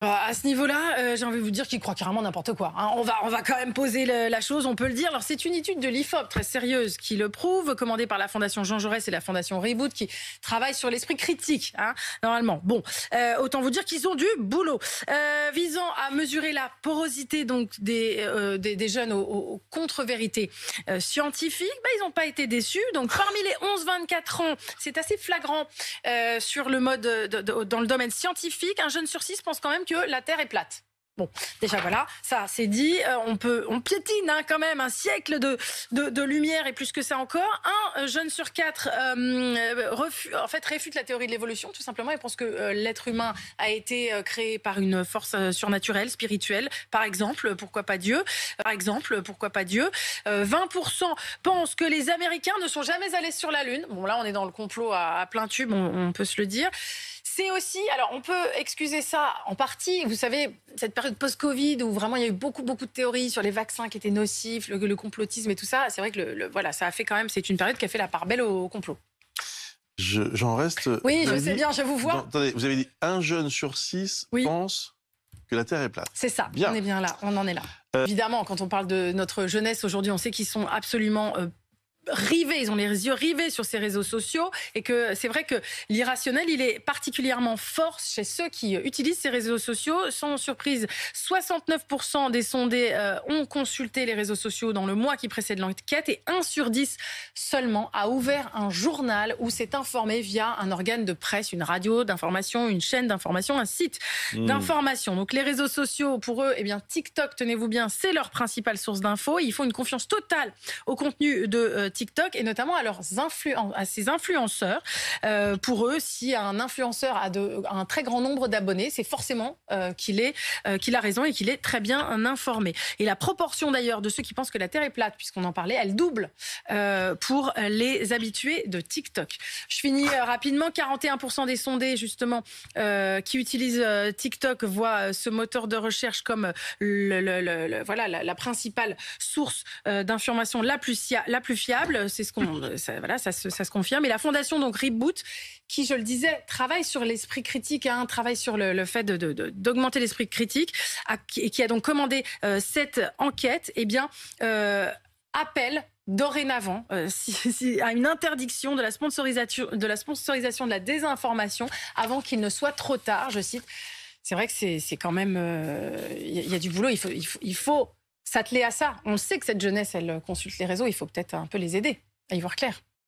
À ce niveau-là, j'ai envie de vous dire qu'il croit carrément n'importe quoi. Hein. On va quand même poser la chose, on peut le dire. Alors c'est une étude de l'IFOP très sérieuse qui le prouve, commandée par la Fondation Jean Jaurès et la Fondation Reboot, qui travaille sur l'esprit critique, hein, normalement. Bon, autant vous dire qu'ils ont du boulot. Visant à mesurer la porosité donc des jeunes aux contre-vérités scientifiques, ils n'ont pas été déçus. Donc parmi les 11-24 ans, c'est assez flagrant sur le mode dans le domaine scientifique. Un jeune sur 6 pense quand même que la Terre est plate. Bon, déjà voilà, ça c'est dit. On piétine quand même un siècle de lumière et plus que ça encore. Un jeune sur 4 réfute la théorie de l'évolution tout simplement et pense que l'être humain a été créé par une force surnaturelle, spirituelle. Par exemple, pourquoi pas Dieu ? 20% pensent que les Américains ne sont jamais allés sur la Lune. Bon là, on est dans le complot à plein tube, on peut se le dire. C'est aussi, alors on peut excuser ça en partie, vous savez, cette période post-Covid où vraiment il y a eu beaucoup de théories sur les vaccins qui étaient nocifs, le complotisme et tout ça, c'est vrai que voilà, ça a fait quand même, c'est une période qui a fait la part belle au complot. J'en reste... Oui, je sais bien, je vous vois. Attendez, vous avez dit un jeune sur 6 pense que la Terre est plate. C'est ça, bien. On est bien là, on en est là. Évidemment, quand on parle de notre jeunesse aujourd'hui, on sait qu'ils sont absolument... rivés, ils ont les yeux rivés sur ces réseaux sociaux et que c'est vrai que l'irrationnel, il est particulièrement fort chez ceux qui utilisent ces réseaux sociaux. Sans surprise, 69% des sondés ont consulté les réseaux sociaux dans le mois qui précède l'enquête et 1 sur 10 seulement a ouvert un journal ou s'est informé via un organe de presse, une radio d'information, une chaîne d'information, un site d'information. Donc les réseaux sociaux, pour eux, TikTok, tenez-vous bien, c'est leur principale source d'infos. Ils font une confiance totale au contenu de TikTok et notamment à ses influenceurs. Pour eux, si un influenceur a un très grand nombre d'abonnés, c'est forcément qu'il a raison et qu'il est très bien informé. Et la proportion d'ailleurs de ceux qui pensent que la Terre est plate, puisqu'on en parlait, elle double pour les habitués de TikTok. Je finis rapidement. 41% des sondés justement qui utilisent TikTok voient ce moteur de recherche comme la principale source d'information la plus fiable. C'est ça se confirme. Et la fondation donc Reboot, qui, je le disais, travaille sur l'esprit critique, travaille sur le fait d'augmenter l'esprit critique, et qui a donc commandé cette enquête, appelle dorénavant à une interdiction de la sponsorisation de la désinformation avant qu'il ne soit trop tard. Je cite. C'est vrai que c'est quand même il y a du boulot. Il faut s'atteler à ça. On sait que cette jeunesse, elle consulte les réseaux. Il faut peut-être un peu les aider à y voir clair.